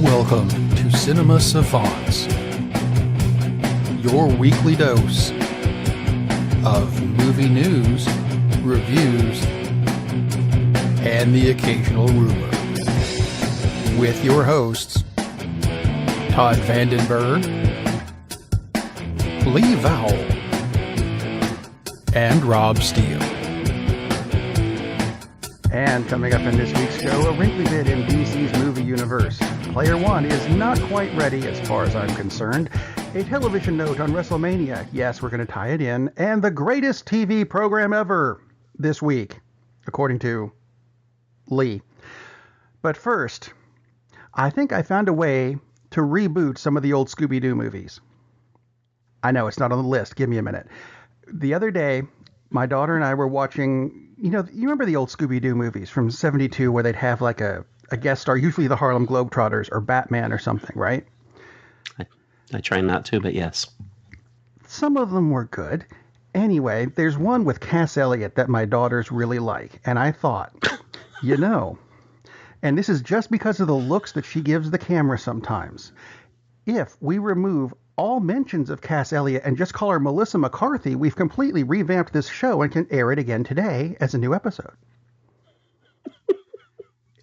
Welcome to Cinema Savants, your weekly dose of movie news, reviews, and the occasional rumor. With your hosts, Todd Vandenberg, Lee Vowell, and Rob Steele. And coming up in this week's show, a wrinkly bit in DC's movie universe. Player One is not quite ready as far as I'm concerned. A television note on Wrestlemania. Yes, we're going to tie it in. And the greatest TV program ever this week, according to Lee. But first, I think I found a way to reboot some of the old Scooby-Doo movies. I know it's not on the list. Give me a minute. The other day, my daughter and I were watching, you remember the old Scooby-Doo movies from '72 where they'd have like a guest star, usually the Harlem Globetrotters or Batman or something, right? I try not to, but yes. Some of them were good. Anyway, there's one with Cass Elliot that my daughters really like. And I thought, and this is just because of the looks that she gives the camera sometimes. If we remove all mentions of Cass Elliot and just call her Melissa McCarthy, we've completely revamped this show and can air it again today as a new episode.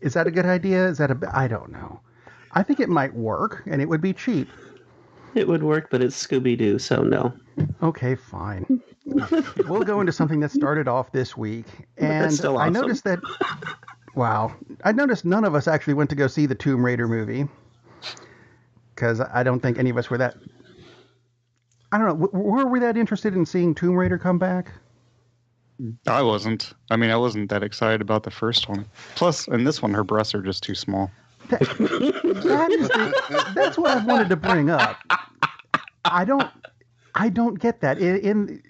Is that a good idea? I don't know. I think it might work, and it would be cheap. It would work, but it's Scooby-Doo, so no. Okay, fine. We'll go into something that started off this week. And that's still awesome. I noticed that, I noticed none of us actually went to go see the Tomb Raider movie. Because I don't think any of us were that, I don't know, were we that interested in seeing Tomb Raider come back? I wasn't. I mean, I wasn't that excited about the first one. Plus, in this one, her breasts are just too small. That's what I wanted to bring up. I don't get that. In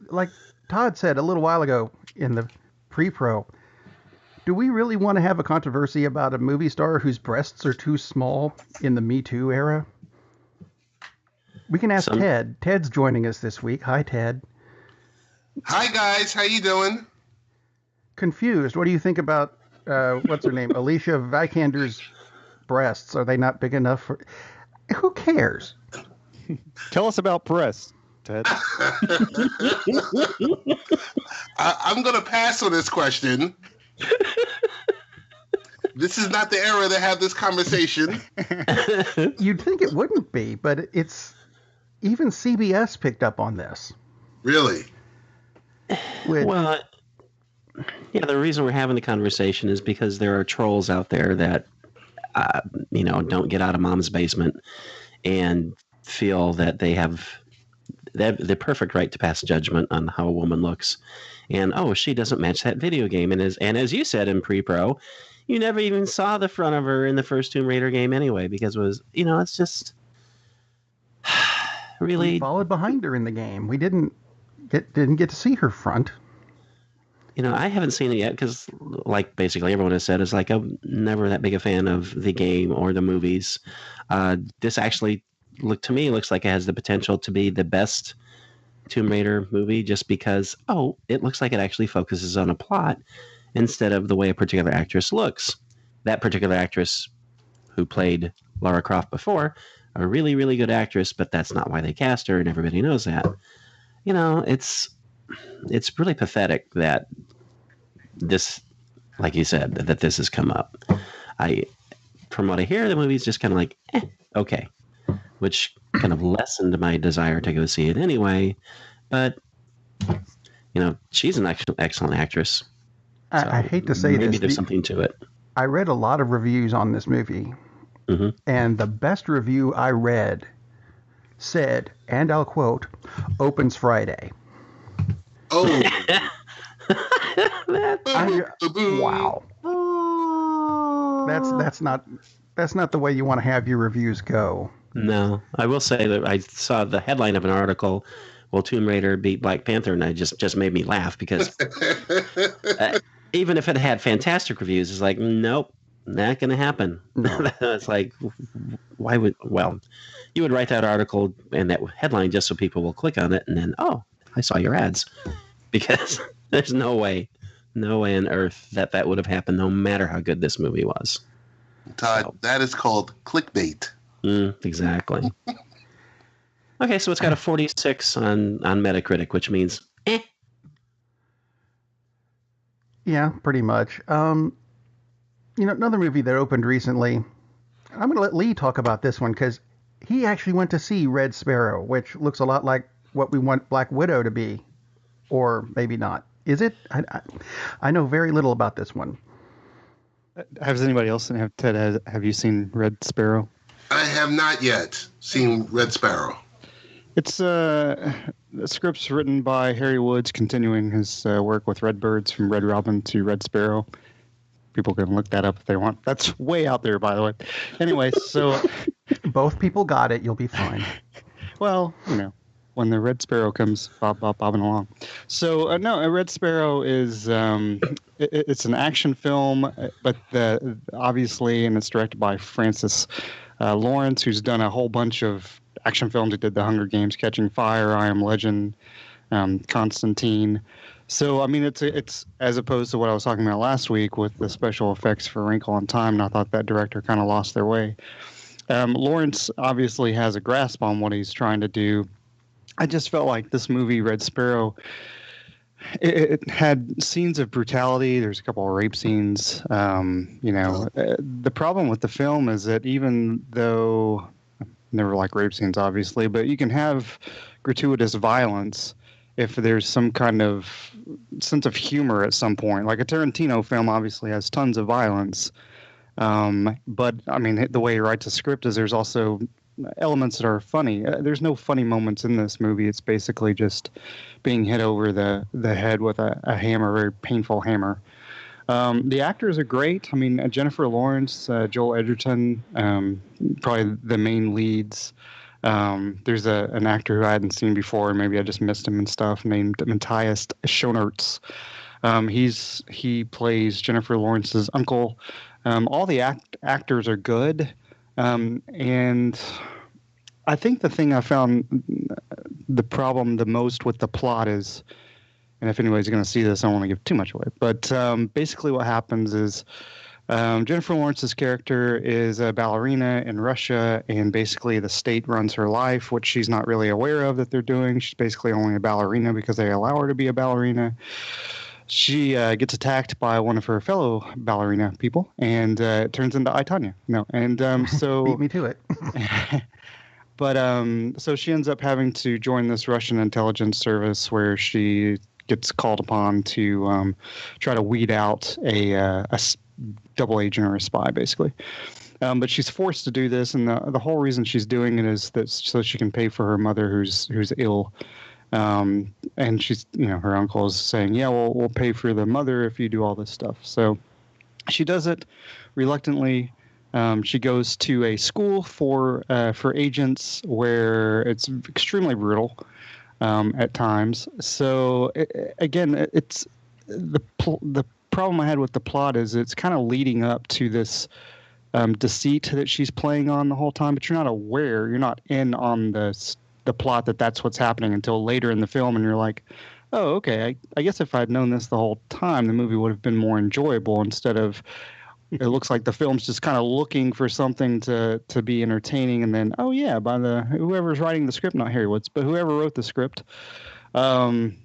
like Todd said a little while ago in the pre-pro, do we really want to have a controversy about a movie star whose breasts are too small in the Me Too era? We can ask Ted. Ted's joining us this week. Hi, Ted. Hi, guys. How you doing? Confused. What do you think about, what's her name? Alicia Vikander's breasts. Are they not big enough for... Who cares? Tell us about breasts, Ted. I'm going to pass on this question. This is not the era to have this conversation. You'd think it wouldn't be, but it's... Even CBS picked up on this. Really? Well, yeah, the reason we're having the conversation is because there are trolls out there that, don't get out of mom's basement and feel that they have the perfect right to pass judgment on how a woman looks. And, she doesn't match that video game. And as you said in pre-pro, you never even saw the front of her in the first Tomb Raider game anyway, because it was, it's just really... We followed behind her in the game. We didn't get to see her front. I haven't seen it yet because, like basically everyone has said, is like I'm never that big a fan of the game or the movies. This actually looks like it has the potential to be the best Tomb Raider movie, just because it looks like it actually focuses on a plot instead of the way a particular actress looks. That particular actress who played Lara Croft before, a really, really good actress, but that's not why they cast her, and everybody knows that. It's really pathetic that this, like you said, that this has come up. From what I hear, the movie's just kind of like, okay, which kind of lessened my desire to go see it anyway. But, she's an excellent actress. So I hate to say this. Maybe there's something to it. I read a lot of reviews on this movie, and the best review I read said, and I'll quote, "Opens Friday." Oh. Wow. That's not the way you want to have your reviews go. No, I will say that I saw the headline of an article, "Will Tomb Raider beat Black Panther?" and it just made me laugh because even if it had fantastic reviews, it's like, nope, Not going to happen. No. It's like, why would, well, you would write that article and that headline just so people will click on it and then, oh, I saw your ads. Because there's no way on earth that would have happened no matter how good this movie was. Todd, So. that is called clickbait. Exactly. Okay, so it's got a 46 on Metacritic, which means Yeah, pretty much. Another movie that opened recently. I'm going to let Lee talk about this one because he actually went to see Red Sparrow, which looks a lot like what we want Black Widow to be, or maybe not. Is it? I know very little about this one. Has anybody else? Ted, have you seen Red Sparrow? I have not yet seen Red Sparrow. It's the script's written by Harry Woods, continuing his work with Redbirds from Red Robin to Red Sparrow. People can look that up if they want. That's way out there, by the way. Anyway, so Both people got it. You'll be fine. well, when the Red Sparrow comes bobbing along. So no, Red Sparrow is it's an action film, but obviously, and it's directed by Francis Lawrence, who's done a whole bunch of action films. He did The Hunger Games, Catching Fire, I Am Legend, Constantine. So I mean, it's as opposed to what I was talking about last week with the special effects for Wrinkle in Time, and I thought that director kind of lost their way. Lawrence obviously has a grasp on what he's trying to do. I just felt like this movie, Red Sparrow, it had scenes of brutality. There's a couple of rape scenes. The problem with the film is that even though I never like rape scenes, obviously, but you can have gratuitous violence if there's some kind of sense of humor at some point. Like a Tarantino film obviously has tons of violence. But I mean, the way he writes a script is there's also elements that are funny. There's no funny moments in this movie. It's basically just being hit over the head with a hammer, a very painful hammer. The actors are great. I mean, Jennifer Lawrence, Joel Edgerton, probably the main leads. There's an actor who I hadn't seen before, and maybe I just missed him and stuff, named Matthias Schoenaerts. He plays Jennifer Lawrence's uncle. All the actors are good. And I think the thing I found the problem the most with the plot is, and if anybody's going to see this, I don't want to give too much away, but basically what happens is Jennifer Lawrence's character is a ballerina in Russia, and basically the state runs her life, which she's not really aware of that they're doing. She's basically only a ballerina because they allow her to be a ballerina. She gets attacked by one of her fellow ballerina people, and it turns into I, Tonya. No, and so Beat me to it. But so she ends up having to join this Russian intelligence service where she gets called upon to try to weed out a double agent or a spy, basically. But she's forced to do this, and the whole reason she's doing it is that so she can pay for her mother who's ill. And she's, her uncle is saying, yeah, well, we'll pay for the mother if you do all this stuff. So she does it reluctantly. She goes to a school for agents where it's extremely brutal at times. So it's the problem I had with the plot is it's kind of leading up to this deceit that she's playing on the whole time, but you're not aware, you're not in on the plot that's what's happening until later in the film, and you're like, oh, okay, I guess if I'd known this the whole time, the movie would have been more enjoyable instead of it looks like the film's just kind of looking for something to be entertaining, and then, oh yeah, by whoever's writing the script, not Harry Woods, but whoever wrote the script. And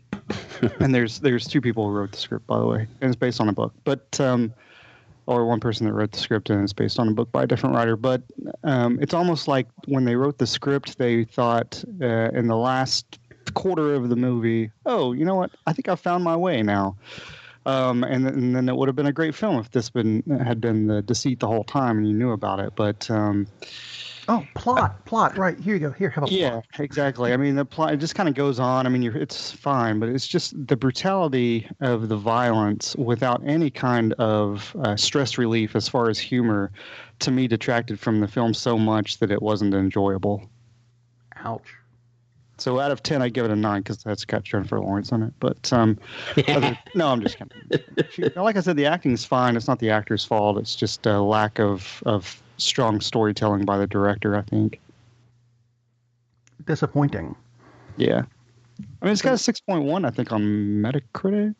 there's two people who wrote the script, by the way, and it's based on a book, but or one person that wrote the script and it's based on a book by a different writer. But it's almost like when they wrote the script, they thought in the last quarter of the movie, oh, you know what? I think I found my way now. And then it would have been a great film if this had been the deceit the whole time and you knew about it. But plot. Right, here you go. Here, have a plot. Yeah, exactly. I mean, the plot, it just kind of goes on. I mean, it's fine, but it's just the brutality of the violence without any kind of stress relief as far as humor, to me, detracted from the film so much that it wasn't enjoyable. Ouch. So out of 10, I give it a 9 because that's got Jennifer Lawrence on it. But no, I'm just kidding. Like I said, the acting is fine. It's not the actor's fault. It's just a lack of strong storytelling by the director, I think. Disappointing. Yeah. I mean, it's got a 6.1, I think, on Metacritic.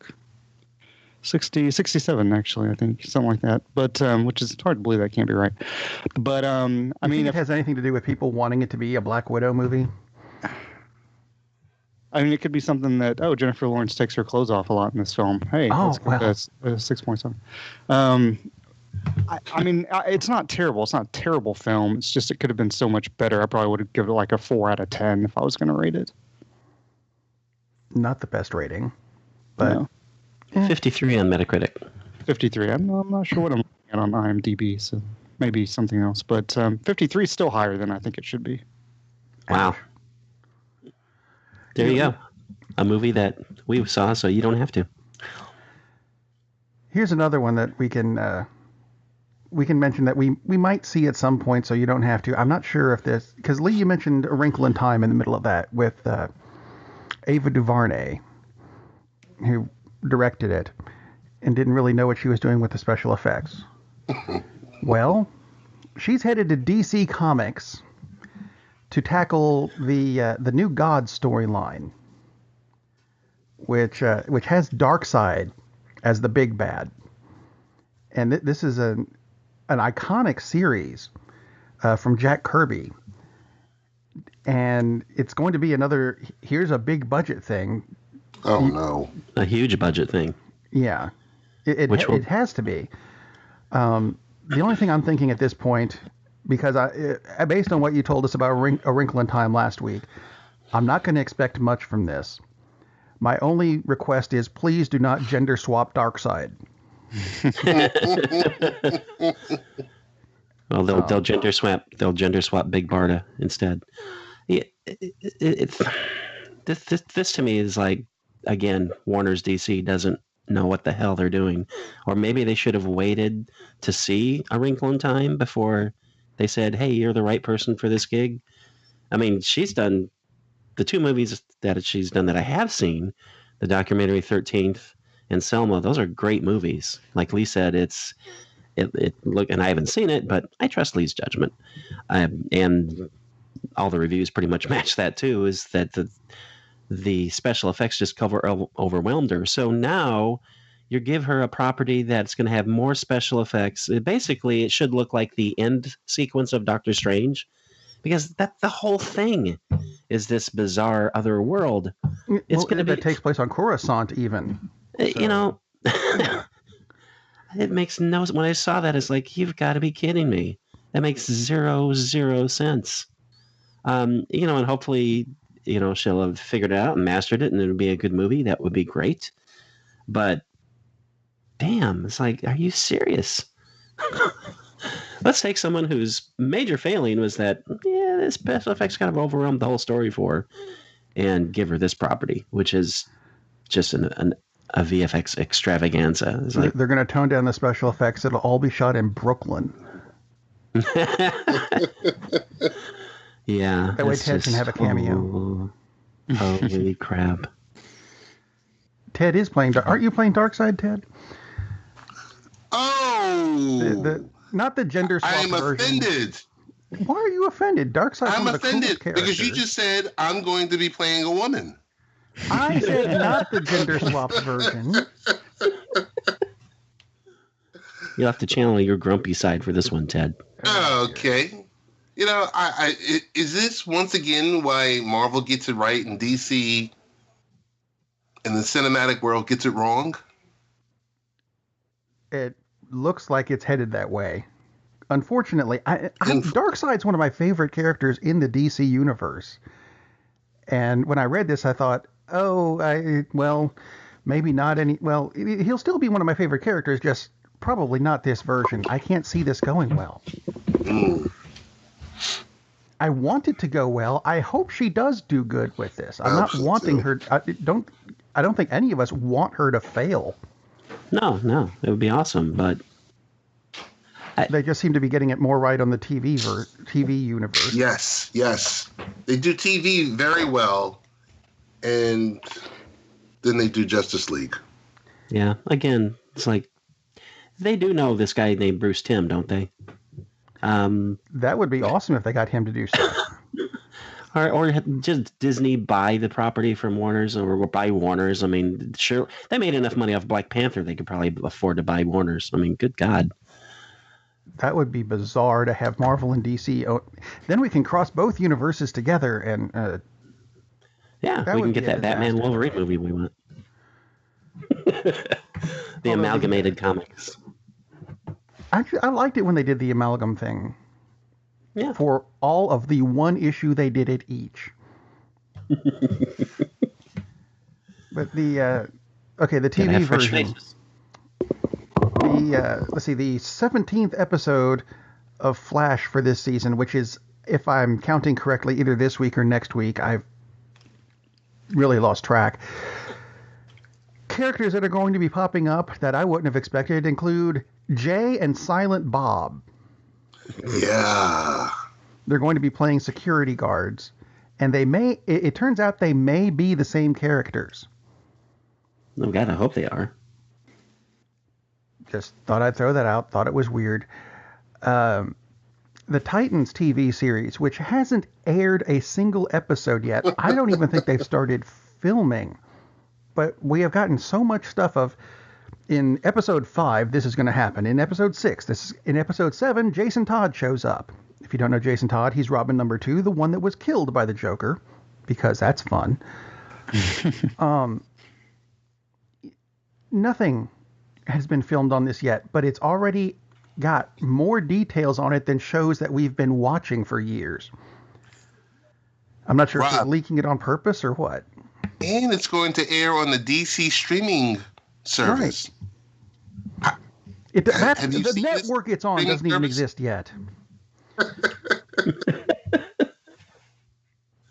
67, actually, I think, something like that. But which is hard to believe that can't be right. But I mean, if it has anything to do with people wanting it to be a Black Widow movie. I mean, it could be something that Jennifer Lawrence takes her clothes off a lot in this film. Hey, that's 6.7. I mean, it's not terrible. It's not a terrible film. It's just it could have been so much better. I probably would have given it like a 4 out of 10 if I was going to rate it. Not the best rating, but No. 53 on Metacritic. 53. I'm not sure what I'm looking at on IMDb, so maybe something else. But 53 is still higher than I think it should be. Wow. There you go. A movie that we saw, so you don't have to. Here's another one that we can mention that we might see at some point, so you don't have to. I'm not sure if this, because Lee, you mentioned A Wrinkle in Time in the middle of that with Ava DuVernay, who directed it and didn't really know what she was doing with the special effects. Well, she's headed to DC Comics to tackle the new God storyline, which has Darkside as the big bad, and this is an iconic series from Jack Kirby, and it's going to be another. Here's a big budget thing. Oh no! A huge budget thing. Yeah, it has to be. The only thing I'm thinking at this point, because based on what you told us about A Wrinkle in Time last week, I'm not going to expect much from this. My only request is please do not gender swap Darkside. Well, they'll gender swap. They'll gender swap Big Barda instead. Yeah, this to me is like, again, Warner's DC doesn't know what the hell they're doing, or maybe they should have waited to see A Wrinkle in Time before they said, "Hey, you're the right person for this gig." I mean, she's done the 2 movies that she's done that I have seen, the documentary 13th and Selma. Those are great movies. Like Lee said, it look, and I haven't seen it, but I trust Lee's judgment. And all the reviews pretty much match that too. Is that the special effects just overwhelmed her. So now you give her a property that's going to have more special effects. Basically, it should look like the end sequence of Doctor Strange, because the whole thing is this bizarre other world. It's going to be, that takes place on Coruscant, even. You know, it makes no. When I saw that, it's like, you've got to be kidding me. That makes zero sense. You know, and hopefully, you know, she'll have figured it out and mastered it, and it'll be a good movie. That would be great. But damn, it's like, are you serious? Let's take someone whose major failing was that, the special effects kind of overwhelmed the whole story for her, and give her this property, which is just a VFX extravaganza. It's like, they're going to tone down the special effects. It'll all be shot in Brooklyn. Yeah. That way Ted can have a cameo. Holy crap. Ted is playing. Aren't you playing Darkside, Ted? Oh! Not the gender swap I am version. offended. Why are you offended? Darkseid's I'm one of the offended coolest because you characters. just said I'm going to be playing a woman. I said not the gender swap version. You'll have to channel your grumpy side for this one, Ted. Okay. You know, is this once again why Marvel gets it right and DC in the cinematic world gets it wrong? It looks like it's headed that way. Unfortunately, Darkseid's one of my favorite characters in the DC universe. And when I read this, I thought, maybe not any. Well, he'll still be one of my favorite characters, just probably not this version. I can't see this going well. I want it to go well. I hope she does do good with this. I'm not wanting her. I don't think any of us want her to fail. No, it would be awesome, but they just seem to be getting it more right on the TV universe. Yes. They do TV very well, and then they do Justice League. Yeah, again, it's like they do know this guy named Bruce Timm, don't they? That would be awesome if they got him to do stuff. Or just Disney buy the property from Warner's or buy Warner's. I mean, sure, they made enough money off Black Panther. They could probably afford to buy Warner's. I mean, good God. That would be bizarre to have Marvel and DC. Then we can cross both universes together, and yeah, we can get that Batman Wolverine movie we want. The amalgamated comics. Actually, I liked it when they did the amalgam thing. Yeah. For all of the one issue they did it each. But the TV version. Let's see, the 17th episode of Flash for this season, which is, if I'm counting correctly, either this week or next week. I've really lost track. Characters that are going to be popping up that I wouldn't have expected include Jay and Silent Bob. Yeah. They're going to be playing security guards, and it turns out they may be the same characters. Oh, God, I hope they are. Just thought I'd throw that out. Thought it was weird. The Titans TV series, which hasn't aired a single episode yet. I don't even think they've started filming. But we have gotten so much stuff of, in episode 5, this is going to happen. In episode 6, in episode 7, Jason Todd shows up. If you don't know Jason Todd, he's Robin number 2, the one that was killed by the Joker, because that's fun. Nothing has been filmed on this yet, but it's already got more details on it than shows that we've been watching for years. I'm not sure if they're leaking it on purpose or what. And it's going to air on the DC streaming service. Right. The network it's on doesn't even exist yet.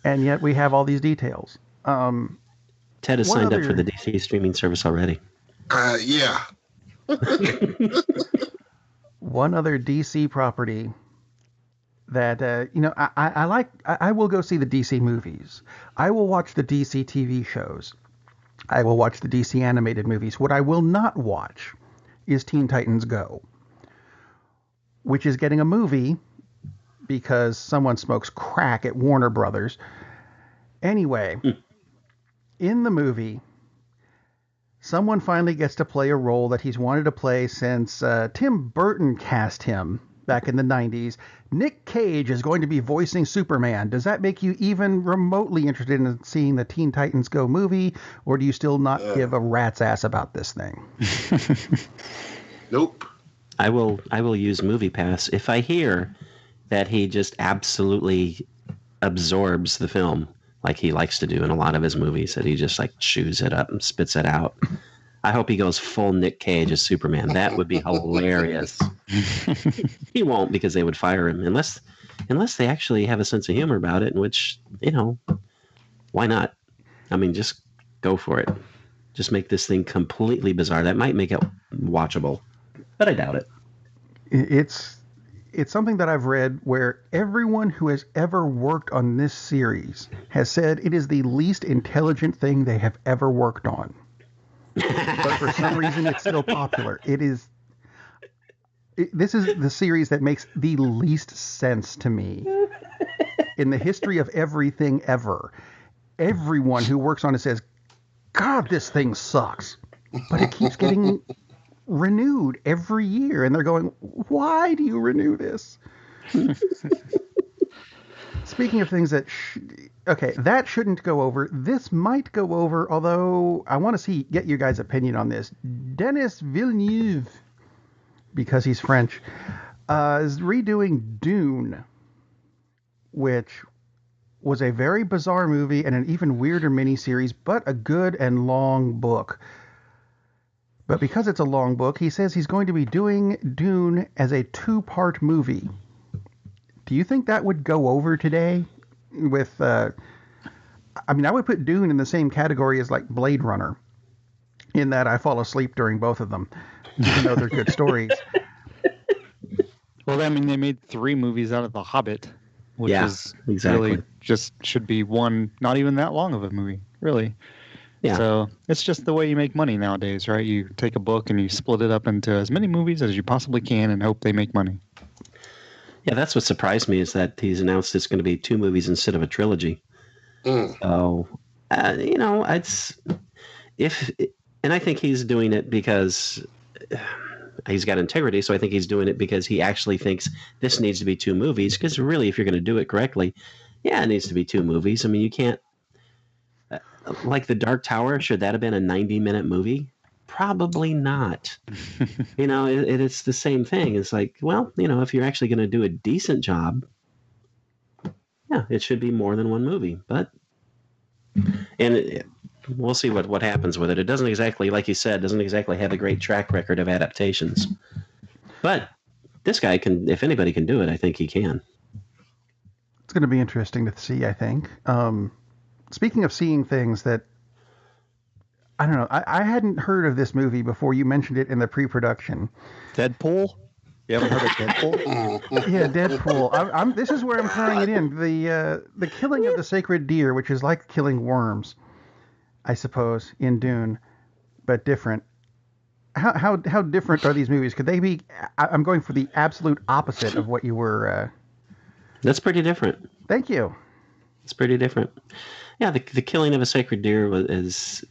And yet we have all these details. Ted has signed up for the DC streaming service already. Yeah. One other DC property that, I like. I will go see the DC movies. I will watch the DC TV shows. I will watch the DC animated movies. What I will not watch is Teen Titans Go, which is getting a movie because someone smokes crack at Warner Brothers. Anyway, in the movie, someone finally gets to play a role that he's wanted to play since Tim Burton cast him back in the 90s. Nick Cage is going to be voicing Superman. Does that make you even remotely interested in seeing the Teen Titans Go movie, or do you still not give a rat's ass about this thing? Nope. I will use MoviePass if I hear that he just absolutely absorbs the film like he likes to do in a lot of his movies, that he just like chews it up and spits it out. I hope he goes full Nick Cage as Superman. That would be hilarious. He won't, because they would fire him unless they actually have a sense of humor about it, in which, why not? I mean, just go for it. Just make this thing completely bizarre. That might make it watchable, but I doubt it. It's something that I've read where everyone who has ever worked on this series has said it is the least intelligent thing they have ever worked on. But for some reason, it's still popular. This is the series that makes the least sense to me in the history of everything ever. Everyone who works on it says, God, this thing sucks. But it keeps getting renewed every year. And they're going, why do you renew this? Speaking of things that... that shouldn't go over. This might go over, although I want to get your guys' opinion on this. Denis Villeneuve, because he's French, is redoing Dune, which was a very bizarre movie and an even weirder miniseries, but a good and long book. But because it's a long book, he says he's going to be doing Dune as a 2-part movie. Do you think that would go over today? With, I would put Dune in the same category as like Blade Runner, in that I fall asleep during both of them, even though they're good stories. Well, they made 3 movies out of The Hobbit. which Yeah, is exactly. really just should be one, not even that long of a movie, really. Yeah. So it's just the way you make money nowadays, right? You take a book and you split it up into as many movies as you possibly can and hope they make money. Yeah, that's what surprised me is that he's announced it's going to be 2 movies instead of a trilogy. So, it's if, and I think he's doing it because he's got integrity. So I think he's doing it because he actually thinks this needs to be 2 movies. Because really, if you're going to do it correctly, yeah, it needs to be 2 movies. I mean, you can't like The Dark Tower. Should that have been a 90-minute movie? Probably not. It's the same thing. It's like, well, if you're actually going to do a decent job, yeah, it should be more than 1 movie. But we'll see what happens with it. It doesn't exactly, like you said, doesn't exactly have a great track record of adaptations. But this guy can, if anybody can do it, I think he can. It's going to be interesting to see, I think. Speaking of seeing things that, I don't know, I hadn't heard of this movie before you mentioned it in the pre-production. Deadpool? You haven't heard of Deadpool? Yeah, Deadpool. This is where I'm throwing it in. The killing of the sacred deer, which is like killing worms, I suppose, in Dune, but different. How different are these movies? Could they be? I'm going for the absolute opposite of what you were. That's pretty different. Thank you. It's pretty different. Yeah, the killing of a sacred deer is.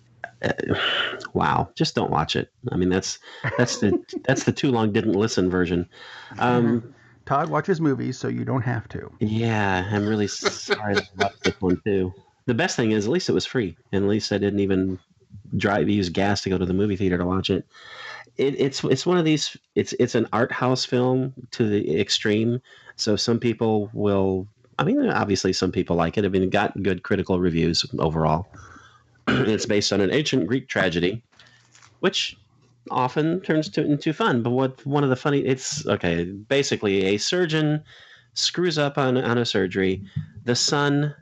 Wow, just don't watch it. I mean, that's the too long didn't listen version. Todd watches movies, so you don't have to. Yeah, I'm really sorry about this one too. The best thing is, at least it was free, and at least I didn't even use gas to go to the movie theater to watch it. It's one of these. It's an art house film to the extreme. So some people will. I mean, obviously some people like it. I mean, it got good critical reviews overall. It's based on an ancient Greek tragedy, which often turns into fun. But one of the funny, basically a surgeon screws up on a surgery. The son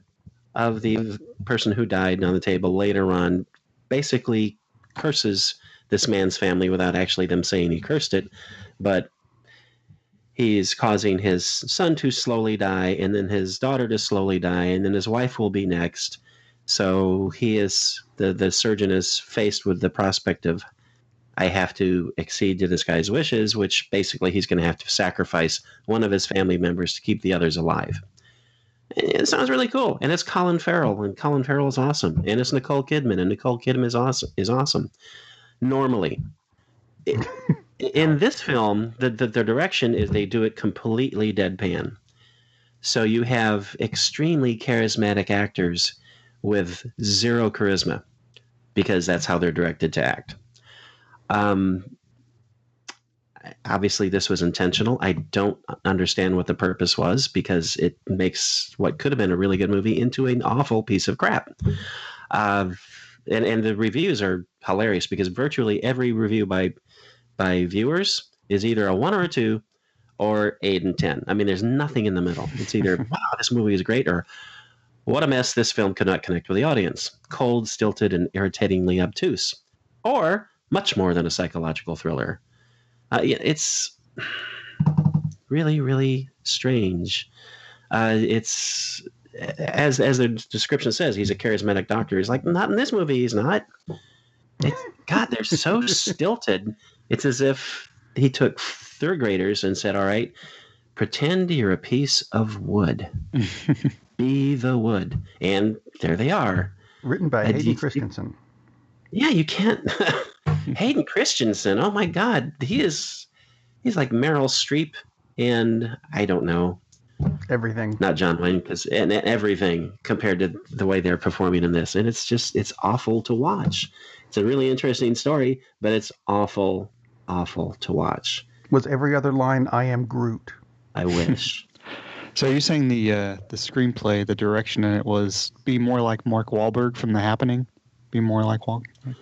of the person who died on the table later on basically curses this man's family without actually them saying he cursed it. But he's causing his son to slowly die, and then his daughter to slowly die, and then his wife will be next. So the surgeon is faced with the prospect of, I have to accede to this guy's wishes, which basically he's going to have to sacrifice one of his family members to keep the others alive. And it sounds really cool. And it's Colin Farrell, and Colin Farrell is awesome. And it's Nicole Kidman, and Nicole Kidman is awesome. Normally. In this film, the direction is they do it completely deadpan. So you have extremely charismatic actors with 0 charisma, because that's how they're directed to act. Obviously, this was intentional. I don't understand what the purpose was, because it makes what could have been a really good movie into an awful piece of crap. And the reviews are hilarious, because virtually every review by viewers is either a 1 or a 2 or 8 and 10. I mean, there's nothing in the middle. It's either, wow, this movie is great, or what a mess, this film could not connect with the audience. Cold, stilted, and irritatingly obtuse. Or much more than a psychological thriller. It's really, really strange. It's, as the description says, he's a charismatic doctor. He's like, not in this movie, he's not. God, they're so stilted. It's as if he took 3rd graders and said, all right, pretend you're a piece of wood. Be the wood. And there they are. Written by Hayden Christensen. Yeah, you can't. Hayden Christensen. Oh my God, he's like Meryl Streep, and I don't know. Everything. Not John Wayne, and everything compared to the way they're performing in this, and it's awful to watch. It's a really interesting story, but it's awful to watch. Was every other line "I am Groot"? I wish. So are you saying the screenplay, the direction in it was be more like Mark Wahlberg from The Happening? Be more like Wahlberg?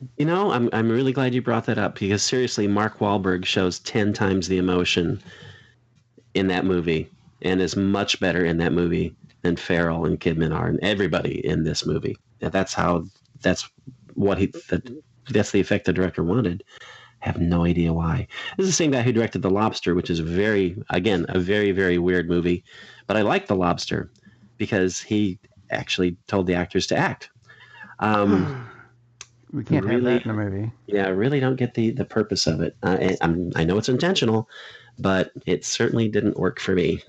I'm really glad you brought that up, because seriously, Mark Wahlberg shows 10 times the emotion in that movie, and is much better in that movie than Farrell and Kidman are, and everybody in this movie. That's the effect the director wanted. Have no idea why. This is the same guy who directed The Lobster, which is a very, very weird movie. But I like The Lobster because he actually told the actors to act. We can't have that in a movie. Yeah, I really don't get the purpose of it. I know it's intentional, but it certainly didn't work for me.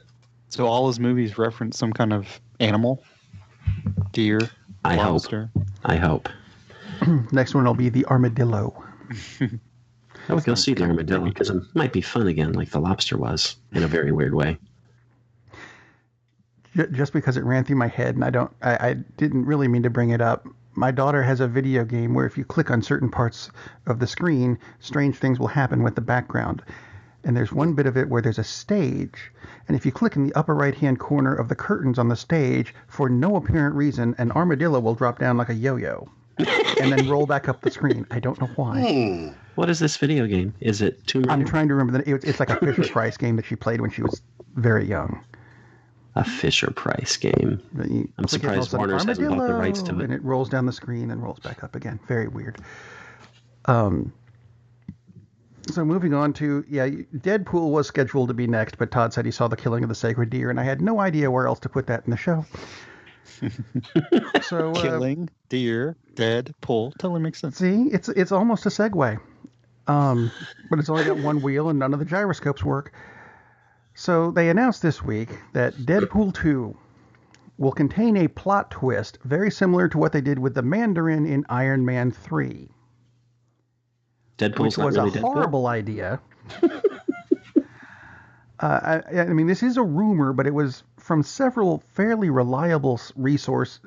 So all his movies reference some kind of animal, deer, lobster. I hope. Next one will be the armadillo. I would go see the armadillo because it might be fun again, like The Lobster was, in a very weird way. Just because it ran through my head, and I didn't really mean to bring it up. My daughter has a video game where if you click on certain parts of the screen, strange things will happen with the background. And there's one bit of it where there's a stage, and if you click in the upper right-hand corner of the curtains on the stage, for no apparent reason, an armadillo will drop down like a yo-yo and then roll back up the screen. I don't know why. What is this video game? Is it Tomb Raider? I'm trying to remember. It's like a Fisher-Price game that she played when she was very young. A Fisher-Price game. I'm surprised Warner's hasn't bought the rights to it. And it rolls down the screen and rolls back up again. Very weird. So moving on to, Deadpool was scheduled to be next, but Todd said he saw The Killing of the Sacred Deer, and I had no idea where else to put that in the show. So Killing, deer, Deadpool. Totally makes sense. See, it's almost a segue. But it's only got one wheel and none of the gyroscopes work. So they announced this week that Deadpool 2 will contain a plot twist very similar to what they did with the Mandarin in Iron Man 3. Which was really a horrible idea. I mean, this is a rumor, but it was from several fairly reliable sources,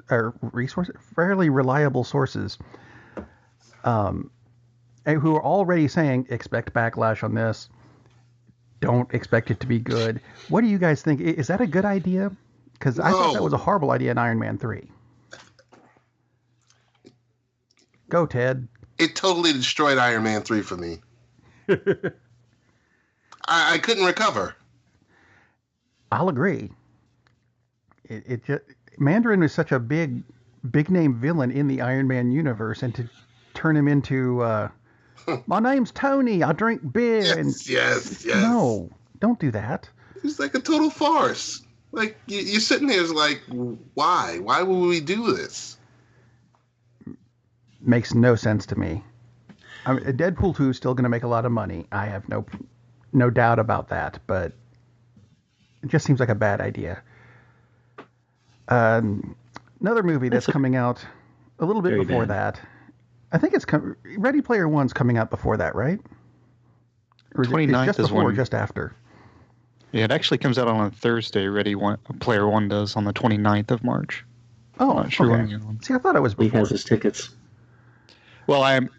who are already saying expect backlash on this. Don't expect it to be good. What do you guys think? Is that a good idea? Because I thought that was a horrible idea in Iron Man 3. Go, Ted. It totally destroyed Iron Man 3 for me. I couldn't recover. I'll agree. It just, Mandarin is such a big name villain in the Iron Man universe, and to turn him into my name's Tony, I drink beer. Yes. No, don't do that. It's like a total farce. Like you're sitting there, like, why? Why would we do this? Makes no sense to me. I mean, Deadpool 2 is still going to make a lot of money. I have no doubt about that, but it just seems like a bad idea. Another movie that's coming out a little bit before that. I think it's Ready Player One's coming out before that, right? Or 29th just is before or when, just after? Yeah, it actually comes out on a Thursday. Player One does on the 29th of March. Oh, not sure okay. See, I thought it was before. He has his tickets. Well, I'm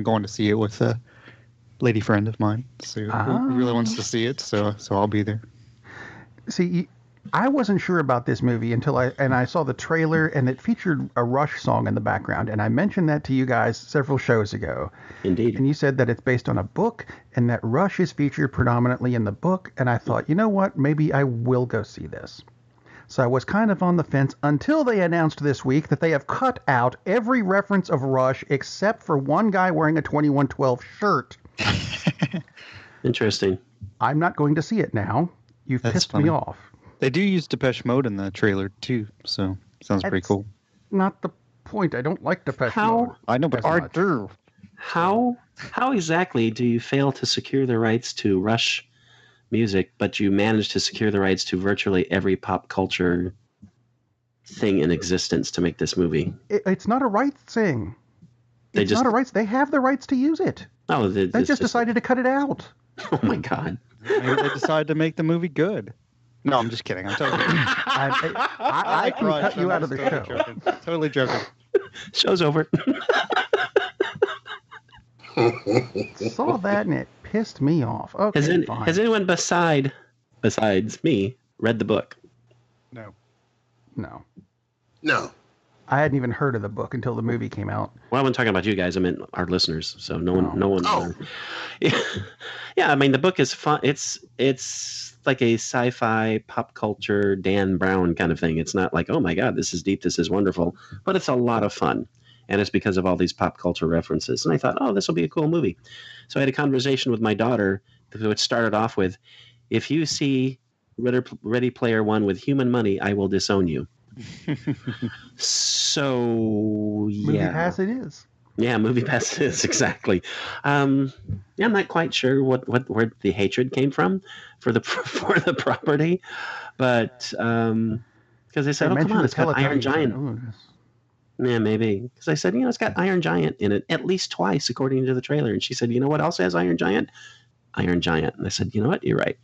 going to see it with a lady friend of mine. So who really wants to see it, so I'll be there. See, I wasn't sure about this movie until I saw the trailer, and it featured a Rush song in the background, and I mentioned that to you guys several shows ago. Indeed. And you said that it's based on a book, and that Rush is featured predominantly in the book, and I thought, you know what, maybe I will go see this. So I was kind of on the fence until they announced this week that they have cut out every reference of Rush except for one guy wearing a 2112 shirt. Interesting. I'm not going to see it now. You've pissed me off. They do use Depeche Mode in the trailer too, so sounds pretty cool. Not the point. I don't like Depeche Mode. I know, but I do. How exactly do you fail to secure the rights to Rush music, but you manage to secure the rights to virtually every pop culture thing in existence to make this movie? It's not a rights thing. It's not a rights. They have the rights to use it. Oh, they just decided to cut it out. Oh my God! Maybe they decided to make the movie good. No, I'm just kidding. I'm totally kidding. I can cut you out of the show. Joking. Totally joking. Show's over. Saw that and it pissed me off. Okay, fine. Has anyone besides me read the book? No. I hadn't even heard of the book until the movie came out. Well, I wasn't talking about you guys. I meant our listeners. So no one. Oh. Yeah, I mean the book is fun. It's like a sci-fi pop culture Dan Brown kind of thing. It's not like, oh my God, this is deep, this is wonderful, but it's a lot of fun. and it's because of all these pop culture references. And I thought, oh, this will be a cool movie. So I had a conversation with my daughter, which started off with, if you see Ready Player One with human money, I will disown you. So, yeah. Movie pass it is. Yeah, movie pass it is, exactly. I'm not quite sure where the hatred came from for the property, but because they said, oh, come on, it's got Iron Giant. Yeah, maybe. Because I said, it's got Iron Giant in it at least twice, according to the trailer. And she said, you know what else has Iron Giant? Iron Giant. And I said, you know what? You're right.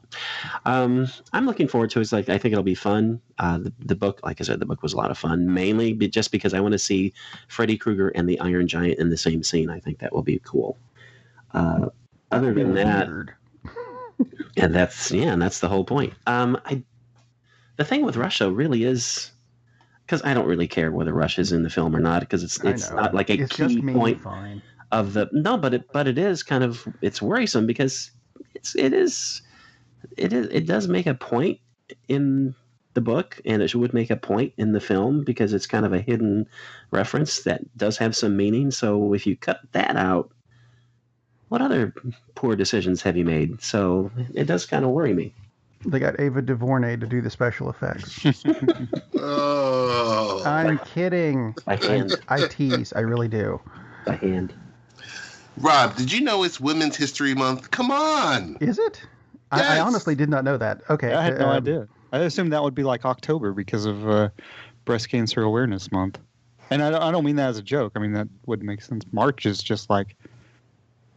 I'm looking forward to it. I think it'll be fun. The book, like I said, the book was a lot of fun, mainly just because I want to see Freddy Krueger and the Iron Giant in the same scene. I think that will be cool. Other than that, and that's the whole point. The thing with Russia really is, because I don't really care whether Russia's in the film or not, because it's not like a key point of the but it is kind of, it's worrisome because it does make a point in the book, and it would make a point in the film because it's kind of a hidden reference that does have some meaning. So if you cut that out, what other poor decisions have you made? So it does kind of worry me. They got Ava DuVernay to do the special effects. Oh, I'm kidding. By hand. I tease. I really do. By hand. Rob, did you know it's Women's History Month? Come on. Is it? Yes. I honestly did not know that. Okay. I had no idea. I assumed that would be like October because of Breast Cancer Awareness Month. And I don't mean that as a joke. I mean, that would make sense. March is just like,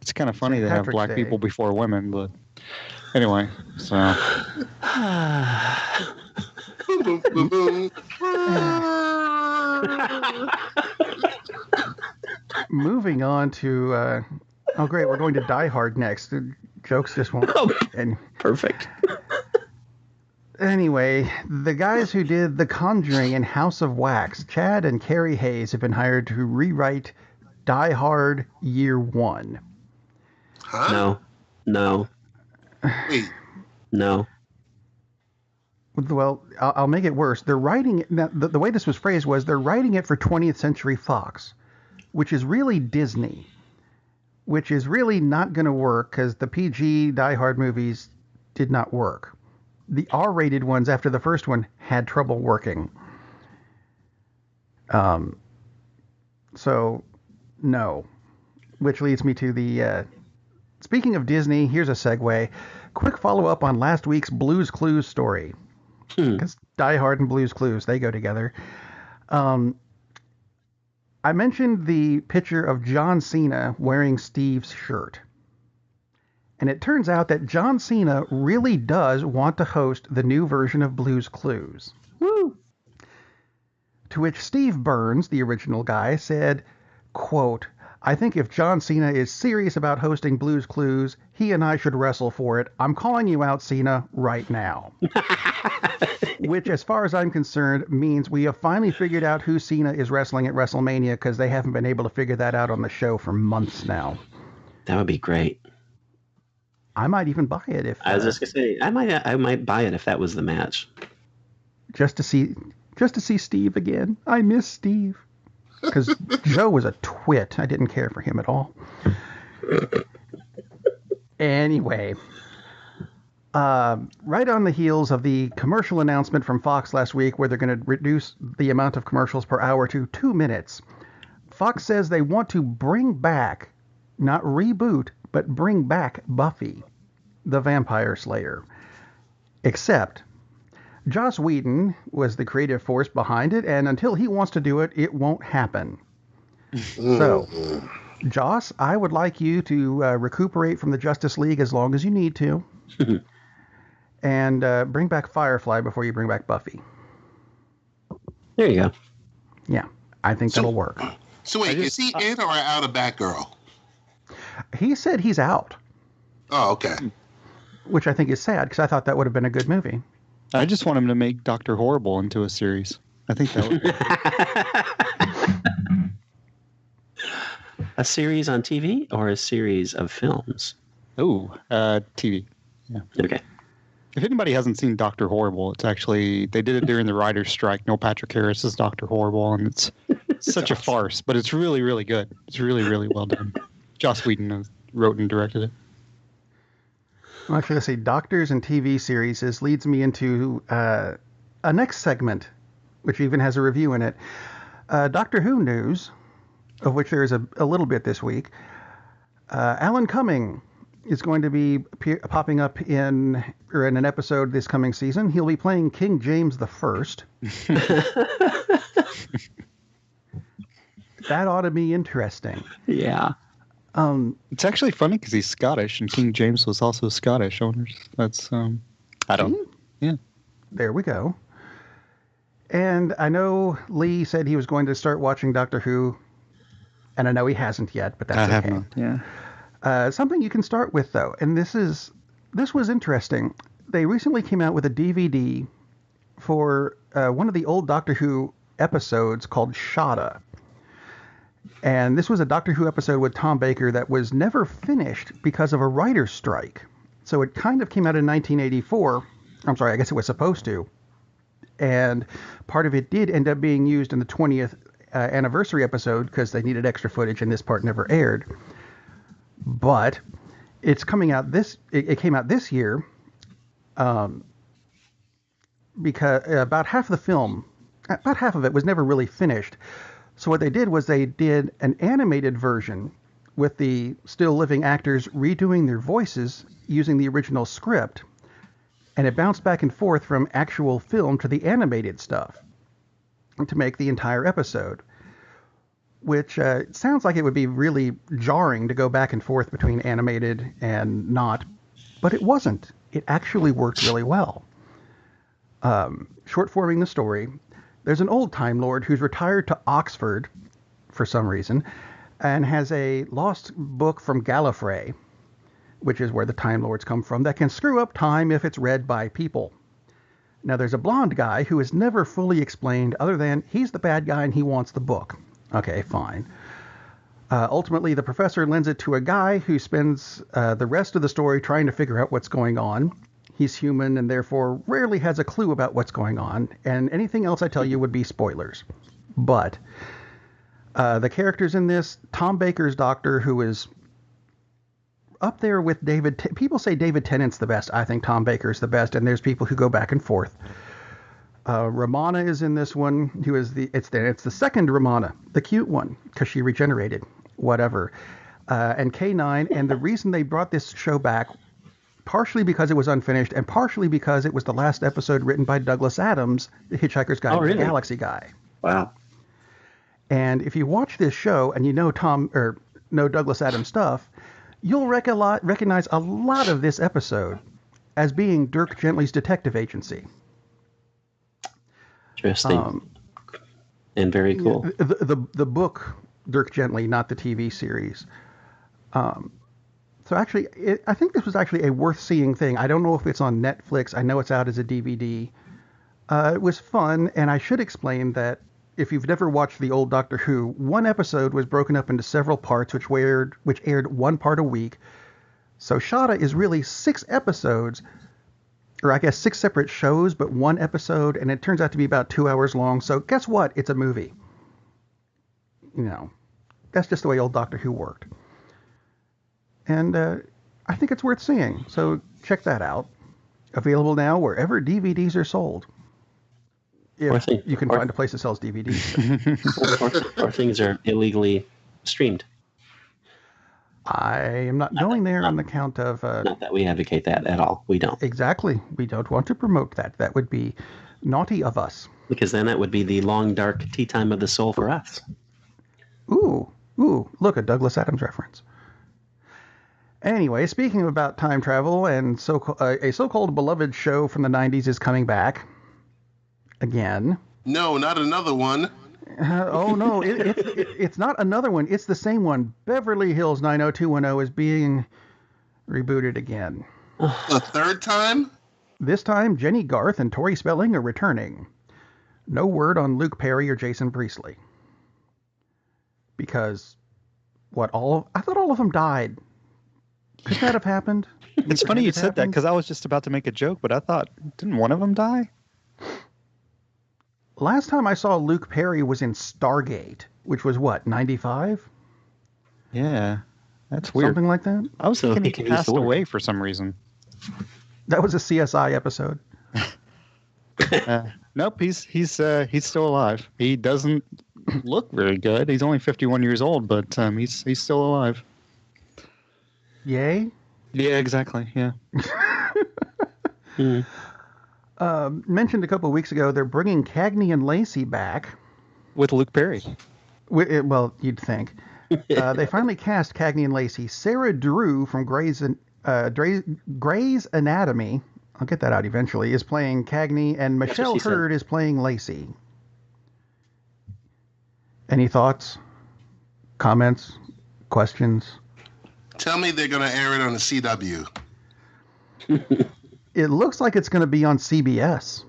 it's kind of funny to have black people before women, but anyway, so. Moving on to, oh great, we're going to Die Hard next. The jokes just won't. Oh, perfect. Anyway, the guys who did The Conjuring and House of Wax, Chad and Carrie Hayes, have been hired to rewrite Die Hard Year One. Huh? No. Wait. No. Well, I'll make it worse. They're writing it. Now, the way this was phrased was they're writing it for 20th Century Fox, which is really Disney, which is really not going to work because the PG Die Hard movies did not work. The R-rated ones after the first one had trouble working. So, no. Which leads me to the... Speaking of Disney, here's a segue. Quick follow-up on last week's Blue's Clues story. Because Die Hard and Blue's Clues, they go together. I mentioned the picture of John Cena wearing Steve's shirt. And it turns out that John Cena really does want to host the new version of Blue's Clues. Woo! To which Steve Burns, the original guy, said, quote, I think if John Cena is serious about hosting Blue's Clues, he and I should wrestle for it. I'm calling you out, Cena, right now. Which, as far as I'm concerned, means we have finally figured out who Cena is wrestling at WrestleMania because they haven't been able to figure that out on the show for months now. That would be great. I might even buy it if... I was just going to say, I might buy it if that was the match. Just to see Steve again. I miss Steve. Because Joe was a twit. I didn't care for him at all. Anyway, right on the heels of the commercial announcement from Fox last week where they're going to reduce the amount of commercials per hour to 2 minutes, Fox says they want to bring back, not reboot, but bring back Buffy, the Vampire Slayer. Except... Joss Whedon was the creative force behind it, and until he wants to do it, it won't happen. So, Joss, I would like you to recuperate from the Justice League as long as you need to, and bring back Firefly before you bring back Buffy. There you go. Yeah, I think that'll work. So wait, is he in or out of Batgirl? He said he's out. Oh, okay. Which I think is sad, because I thought that would have been a good movie. I just want him to make Dr. Horrible into a series. I think that would A series on TV or a series of films? Oh, TV. Yeah. Okay. If anybody hasn't seen Dr. Horrible, it's actually, they did it during the writer's strike. Neil Patrick Harris is Dr. Horrible, and such a farce, but it's really, really good. It's really, really well done. Joss Whedon wrote and directed it. Well, actually, let's see. Doctors and TV series leads me into a next segment, which even has a review in it. Doctor Who news, of which there is a little bit this week. Alan Cumming is going to be popping up in an episode this coming season. He'll be playing King James I. That ought to be interesting. Yeah. It's actually funny because he's Scottish, and King James was also Scottish. That's I don't. Yeah. There we go. And I know Lee said he was going to start watching Doctor Who, and I know he hasn't yet, but that's okay. I have not. Yeah. Something you can start with, though, and this was interesting. They recently came out with a DVD for one of the old Doctor Who episodes called Shada. And this was a Doctor Who episode with Tom Baker that was never finished because of a writer's strike. So it kind of came out in 1984. I'm sorry, I guess it was supposed to. And part of it did end up being used in the 20th anniversary episode because they needed extra footage and this part never aired. But it's coming out it came out this year because about half of it was never really finished. So what they did was they did an animated version with the still living actors redoing their voices using the original script, and it bounced back and forth from actual film to the animated stuff to make the entire episode, which sounds like it would be really jarring to go back and forth between animated and not, but it wasn't. It actually worked really well. Short forming the story, there's an old Time Lord who's retired to Oxford for some reason and has a lost book from Gallifrey, which is where the Time Lords come from, that can screw up time if it's read by people. Now, there's a blonde guy who is never fully explained other than he's the bad guy and he wants the book. Okay, fine. Ultimately, the professor lends it to a guy who spends the rest of the story trying to figure out what's going on. He's human and therefore rarely has a clue about what's going on, and anything else I tell you would be spoilers. But the characters in this, Tom Baker's Doctor, who is up there with people say David Tennant's the best. I think Tom Baker's the best, and there's people who go back and forth. Romana is in this one, who is it's the second Romana, the cute one, because she regenerated, whatever. And K9, and the reason they brought this show back, partially because it was unfinished, and partially because it was the last episode written by Douglas Adams, the Hitchhiker's Guide to the Galaxy guy. Wow. And if you watch this show and you know Douglas Adams stuff, you'll recognize a lot of this episode as being Dirk Gently's detective agency. Interesting. And very cool. The book, Dirk Gently, not the TV series. So actually, I think this was actually a worth seeing thing. I don't know if it's on Netflix. I know it's out as a DVD. It was fun, and I should explain that if you've never watched the old Doctor Who, one episode was broken up into several parts, which aired one part a week. So Shotta is really 6 episodes, or I guess 6 separate shows, but one episode, and it turns out to be about 2 hours long. So guess what? It's a movie. That's just the way old Doctor Who worked. And I think it's worth seeing. So check that out. Available now wherever DVDs are sold. If you can find a place that sells DVDs. or things are illegally streamed. I am not going there on the count of... not that we advocate that at all. We don't. Exactly. We don't want to promote that. That would be naughty of us. Because then that would be the long, dark tea time of the soul for us. Ooh. Look, a Douglas Adams reference. Anyway, speaking about time travel, and a so-called beloved show from the 90s is coming back. Again. No, not another one. Oh, no, it's not another one. It's the same one. Beverly Hills 90210 is being rebooted again. A third time? This time, Jenny Garth and Tori Spelling are returning. No word on Luke Perry or Jason Priestley. Because, I thought all of them died. Could that have happened? It's funny you said that, because I was just about to make a joke, but I thought, didn't one of them die? Last time I saw Luke Perry was in Stargate, which was what, 95? Yeah, that's weird. Something like that? I was So thinking he he can use passed the word. away for some reason. That was a CSI episode. Nope, he's still alive. He doesn't look very good. He's only 51 years old, but he's still alive. Yay? Yeah, exactly. Yeah. Mentioned a couple of weeks ago, they're bringing Cagney and Lacey back. With Luke Perry. Well, you'd think. They finally cast Cagney and Lacey. Sarah Drew from Grey's Anatomy, I'll get that out eventually, is playing Cagney, and what Michelle she said. Hurd is playing Lacey. Any thoughts? Comments? Questions? Tell me they're going to air it on the CW. It looks like it's going to be on CBS.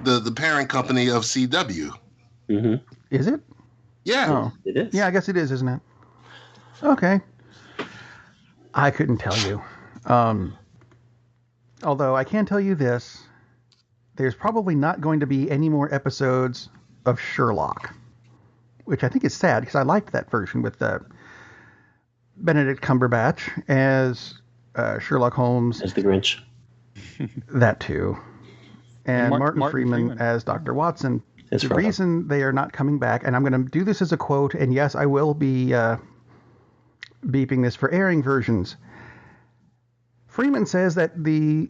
The parent company of CW. Mm-hmm. Is it? Yeah. Oh. It is. Yeah, I guess it is, isn't it? Okay. I couldn't tell you. Although I can tell you this, there's probably not going to be any more episodes of Sherlock, which I think is sad because I liked that version with Benedict Cumberbatch as Sherlock Holmes. As the Grinch. That too. And Martin Martin Freeman as Dr. Watson. As The Frodo. reason they are not coming back, and I'm going to do this as a quote, and yes, I will be beeping this for airing versions. Freeman says that the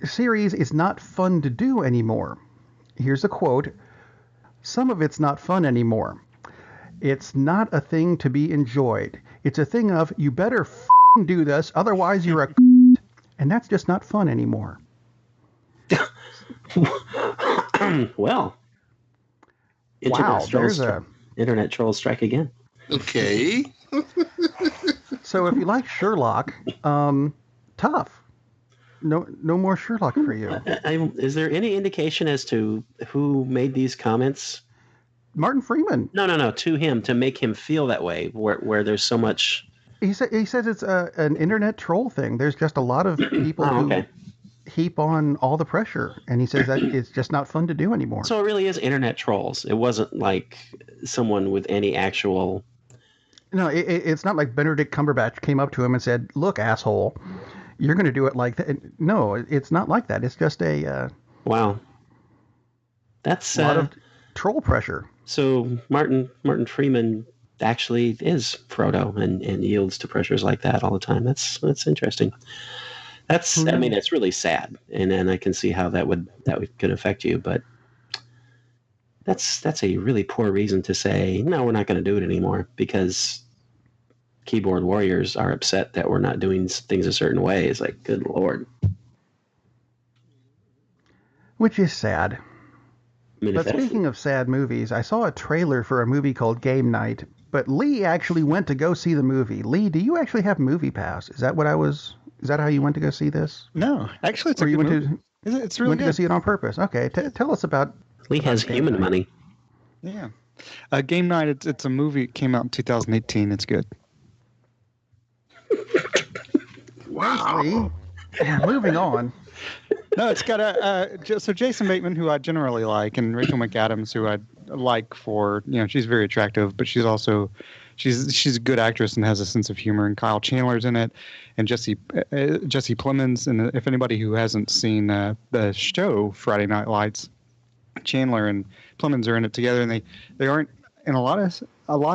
series is not fun to do anymore. Here's a quote. Some of it's not fun anymore. It's not a thing to be enjoyed. It's a thing of, you better f***ing do this, otherwise you're a and that's just not fun anymore. Well. Wow, there's Internet trolls strike again. Okay. So if you like Sherlock, tough. No more Sherlock for you. Is there any indication as to who made these comments? Martin Freeman. No, to him, to make him feel that way, where there's so much... He says it's an internet troll thing. There's just a lot of people who heap on all the pressure, and he says that it's just not fun to do anymore. So it really is internet trolls. It wasn't like someone with any actual... No, it's not like Benedict Cumberbatch came up to him and said, "Look, asshole, you're going to do it like that." No, it's not like that. It's just a Wow. That's lot of troll pressure. So Martin Freeman actually is Frodo and yields to pressures like that all the time. That's interesting. That's I mean, it's really sad, and I can see how that could affect you, but that's a really poor reason to say no, we're not going to do it anymore because keyboard warriors are upset that we're not doing things a certain way. It's like, good Lord. Which is sad. I mean, But speaking of sad movies, I saw a trailer for a movie called Game Night, but Lee actually went to go see the movie. Lee, do you actually have Movie Pass? Is that how you went to go see this? No, actually, it's Or a you good went movie. It's you really went to go good. see it on purpose? Okay, tell us about... Lee has human money. Yeah. Game Night, it's a movie. It came out in 2018. It's good. Wow. Lee. Moving on. No, it's got so Jason Bateman, who I generally like, and Rachel McAdams, who I like for, she's very attractive, but she's also she's a good actress and has a sense of humor. And Kyle Chandler's in it, and Jesse Plemons. And if anybody who hasn't seen the show Friday Night Lights, Chandler and Plemons are in it together, and they aren't in a lot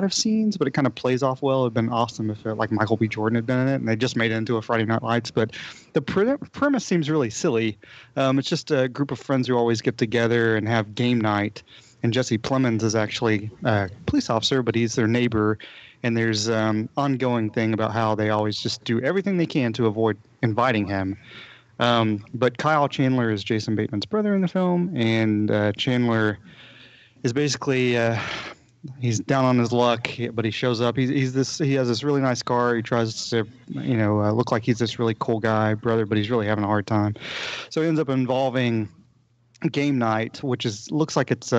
of scenes, but it kind of plays off well. It'd been awesome if like Michael B. Jordan had been in it, and they just made it into a Friday Night Lights. But the premise seems really silly. It's just a group of friends who always get together and have game night. And Jesse Plemons is actually a police officer, but he's their neighbor. And there's ongoing thing about how they always just do everything they can to avoid inviting him. But Kyle Chandler is Jason Bateman's brother in the film, and Chandler is basically he's down on his luck, but he shows up. He has this really nice car. He tries to look like he's this really cool guy brother, but he's really having a hard time. So he ends up involving game night, which looks like it's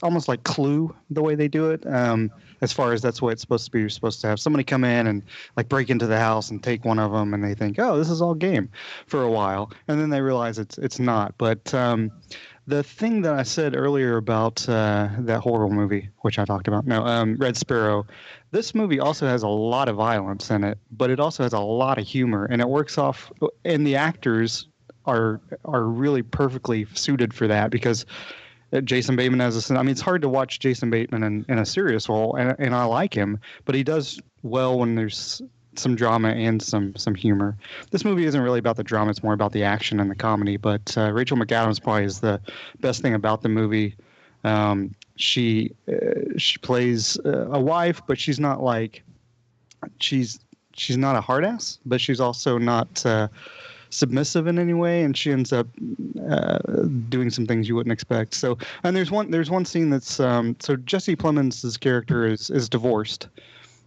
almost like Clue the way they do it. As far as that's what it's supposed to be. You're supposed to have somebody come in and like break into the house and take one of them, and they think, oh, this is all game for a while, and then they realize it's not. But The thing that I said earlier about that horrible movie, which I talked about, Red Sparrow, this movie also has a lot of violence in it, but it also has a lot of humor, and it works off. And the actors are really perfectly suited for that because Jason Bateman has a. I mean, it's hard to watch Jason Bateman in a serious role, and I like him, but he does well when there's some drama and some humor. This movie isn't really about the drama; it's more about the action and the comedy. But Rachel McAdams probably is the best thing about the movie. She plays a wife, but she's not like she's not a hard ass, but she's also not submissive in any way, and she ends up doing some things you wouldn't expect. So, and there's one scene that's so Jesse Plemons' character is divorced.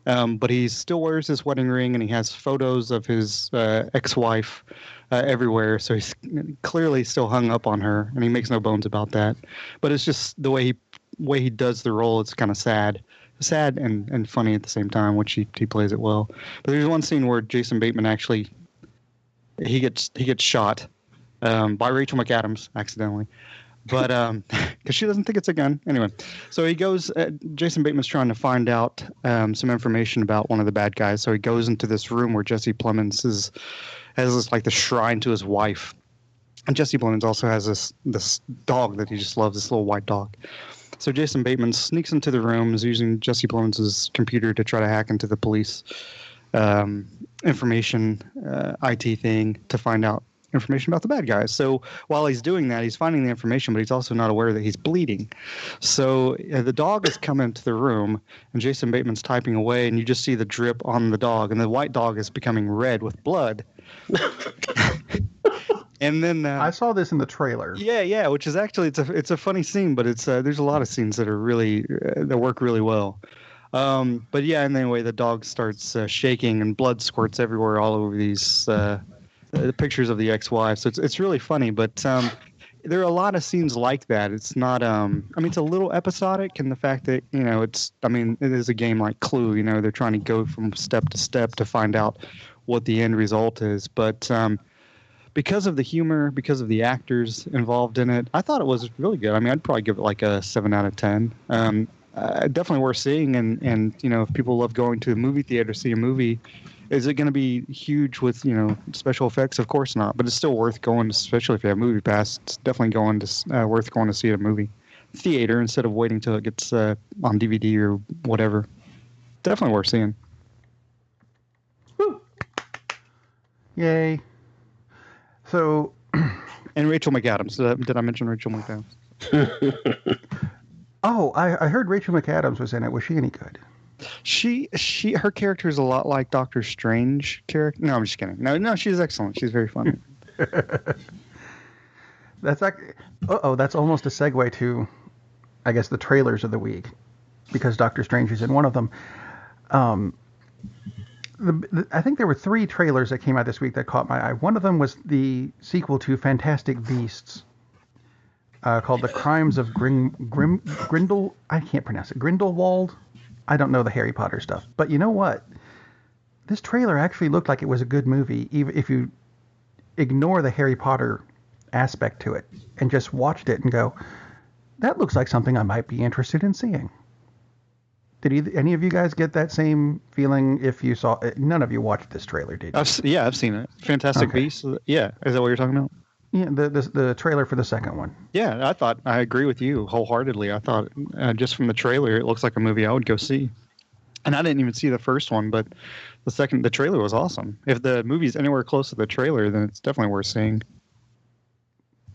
But he still wears his wedding ring, and he has photos of his ex-wife everywhere. So he's clearly still hung up on her, and he makes no bones about that. But it's just the way he does the role. It's kind of sad and funny at the same time, which he plays it well. But there's one scene where Jason Bateman actually he gets shot by Rachel McAdams accidentally. But because she doesn't think it's a gun. Anyway, so he goes, Jason Bateman's trying to find out some information about one of the bad guys. So he goes into this room where Jesse Plemons has this like the shrine to his wife. And Jesse Plemons also has this dog that he just loves, this little white dog. So Jason Bateman sneaks into the room, is using Jesse Plemons' computer to try to hack into the police information IT thing to find out information about the bad guys. So while he's doing that, he's finding the information, but he's also not aware that he's bleeding. So the dog has come into the room, and Jason Bateman's typing away, and you just see the drip on the dog, and the white dog is becoming red with blood. And then I saw this in the trailer. Yeah, which is actually it's a funny scene, but it's there's a lot of scenes that are really that work really well. But yeah, and anyway, the dog starts shaking, and blood squirts everywhere all over these. The pictures of the ex-wife, so it's really funny, but there are a lot of scenes like that. It's not I mean, it's a little episodic in the fact that it is a game like Clue. They're trying to go from step to step to find out what the end result is, but because of the humor, because of the actors involved in it, I thought it was really good. I mean, I'd probably give it like a 7 out of 10. Definitely worth seeing, and if people love going to a movie theater to see a movie. Is it going to be huge with special effects? Of course not, but it's still worth going, especially if you have Movie Pass. It's definitely worth going to see a movie theater instead of waiting till it gets on DVD or whatever. Definitely worth seeing. Woo! Yay! So, and Rachel McAdams. Did I mention Rachel McAdams? Oh, I heard Rachel McAdams was in it. Was she any good? Her character is a lot like Doctor Strange character. No, I'm just kidding. No, she's excellent. She's very funny. That's almost a segue to, I guess, the trailers of the week, because Doctor Strange is in one of them. I think there were 3 trailers that came out this week that caught my eye. One of them was the sequel to Fantastic Beasts, called The Crimes of Grindel. I can't pronounce it. Grindelwald. I don't know the Harry Potter stuff, but you know what? This trailer actually looked like it was a good movie, even if you ignore the Harry Potter aspect to it and just watched it and go, that looks like something I might be interested in seeing. Did any of you guys get that same feeling? If you saw it, none of you watched this trailer, did you? I've seen it. Fantastic Beasts. Yeah, is that what you're talking about? Yeah, the trailer for the second one. Yeah, I agree with you wholeheartedly. I thought just from the trailer, it looks like a movie I would go see. And I didn't even see the first one, but the trailer was awesome. If the movie's anywhere close to the trailer, then it's definitely worth seeing.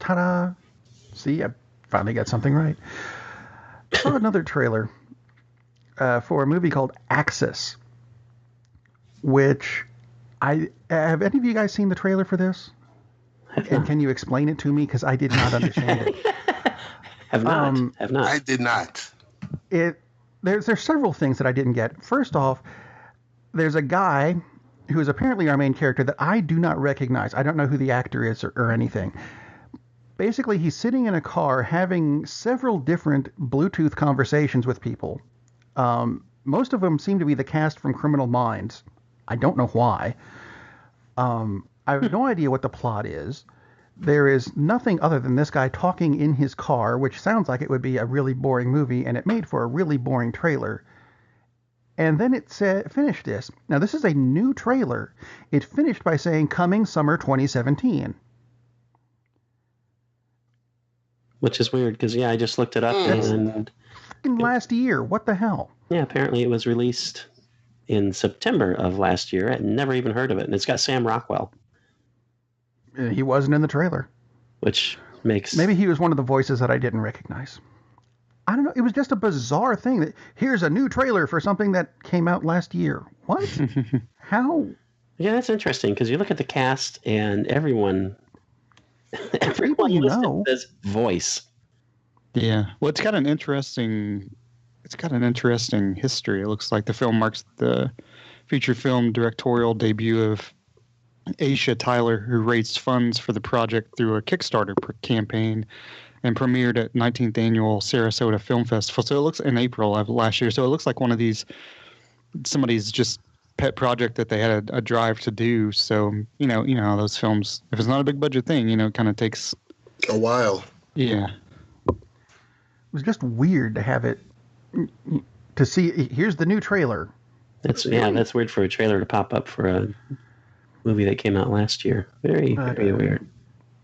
Ta-da! See, I finally got something right. I saw another trailer for a movie called Axis, which have any of you guys seen the trailer for this? And can you explain it to me? Because I did not understand it. Have not. I did not. There's several things that I didn't get. First off, there's a guy who is apparently our main character that I do not recognize. I don't know who the actor is or anything. Basically, he's sitting in a car having several different Bluetooth conversations with people. Most of them seem to be the cast from Criminal Minds. I don't know why. I have no idea what the plot is. there is nothing other than this guy talking in his car, which sounds like it would be a really boring movie, and it made for a really boring trailer. And then it said, finished this. Now, this is a new trailer. It finished by saying, coming summer 2017. Which is weird, because, I just looked it up, and... Last year. What the hell? Yeah, apparently it was released in September of last year. I'd never even heard of it. And it's got Sam Rockwell. He wasn't in the trailer. Which makes... Maybe he was one of the voices that I didn't recognize. I don't know. It was just a bizarre thing that here's a new trailer for something that came out last year. What? How? Yeah, that's interesting because you look at the cast and everyone you listed know. says voice. Yeah. Well, it's got an interesting history. It looks like the film marks the feature film directorial debut of Aisha Tyler, who raised funds for the project through a Kickstarter campaign and premiered at 19th Annual Sarasota Film Festival. So it looks in April of last year. So it looks like one of these, somebody's just pet project that they had a drive to do. So, you know how those films, if it's not a big budget thing, it kind of takes a while. Yeah. It was just weird to have it, to see, here's the new trailer. That's weird for a trailer to pop up for a movie that came out last year. Very weird.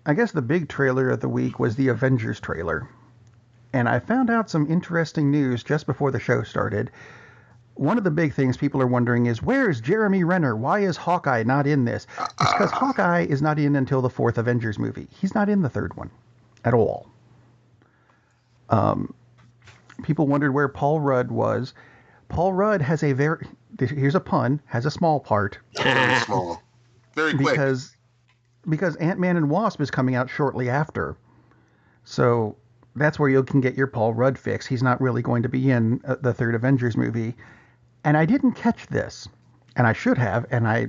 I guess the big trailer of the week was the Avengers trailer. And I found out some interesting news just before the show started. One of the big things people are wondering is, where's Jeremy Renner? Why is Hawkeye not in this? It's because Hawkeye is not in until the 4th Avengers movie. He's not in the 3rd one at all. People wondered where Paul Rudd was. Paul Rudd has here's a pun, has a small part. Very small. Very quick. Because Ant-Man and Wasp is coming out shortly after. So that's where you can get your Paul Rudd fix. He's not really going to be in the 3rd Avengers movie. And I didn't catch this. And I should have, and I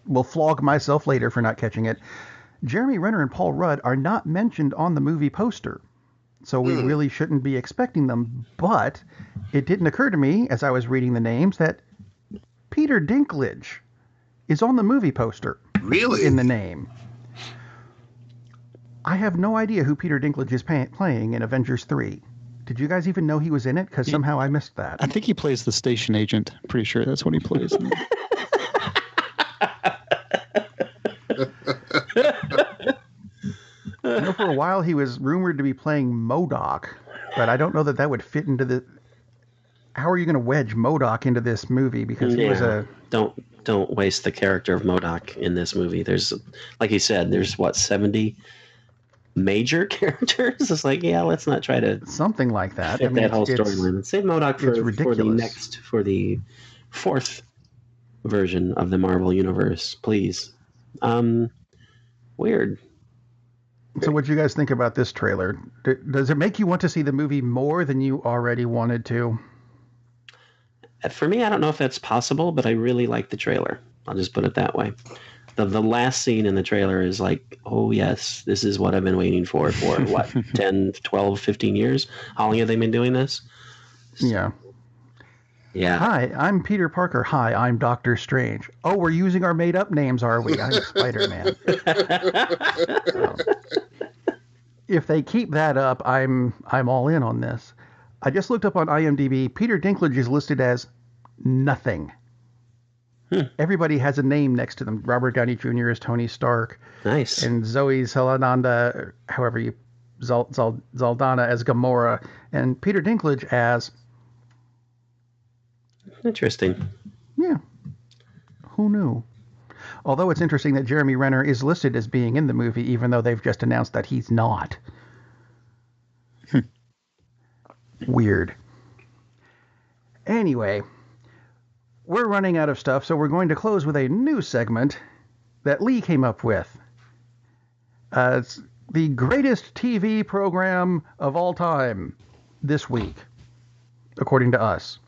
will flog myself later for not catching it. Jeremy Renner and Paul Rudd are not mentioned on the movie poster. So we really shouldn't be expecting them. But it didn't occur to me, as I was reading the names, that Peter Dinklage is on the movie poster. Really? In the name. I have no idea who Peter Dinklage is playing in Avengers 3. Did you guys even know he was in it? Because somehow I missed that. I think he plays the station agent. Pretty sure that's what he plays. For a while he was rumored to be playing MODOK, but I don't know that would fit into the... How are you going to wedge MODOK into this movie? Because he was a... Don't waste the character of MODOK in this movie. There's, like you said, there's 70 major characters. It's like, let's not try to something like that. Fit that whole storyline. Save MODOK for the 4th version of the Marvel Universe, please. Weird. So what do you guys think about this trailer? Does it make you want to see the movie more than you already wanted to? For me, I don't know if that's possible, but I really like the trailer. I'll just put it that way. The last scene in the trailer is like, oh, yes, this is what I've been waiting for what, 10, 12, 15 years? How long have they been doing this? Yeah. Yeah. Hi, I'm Peter Parker. Hi, I'm Doctor Strange. Oh, we're using our made-up names, are we? I'm Spider-Man. If they keep that up, I'm all in on this. I just looked up on IMDb. Peter Dinklage is listed as nothing. Everybody has a name next to them. Robert Downey Jr. is Tony Stark. Nice. And Zoe Saldana, Zaldana as Gamora. And Peter Dinklage as... Interesting. Yeah. Who knew? Although it's interesting that Jeremy Renner is listed as being in the movie, even though they've just announced that he's not. Weird. Anyway, we're running out of stuff, so we're going to close with a new segment that Lee came up with. It's the greatest TV program of all time this week, according to us.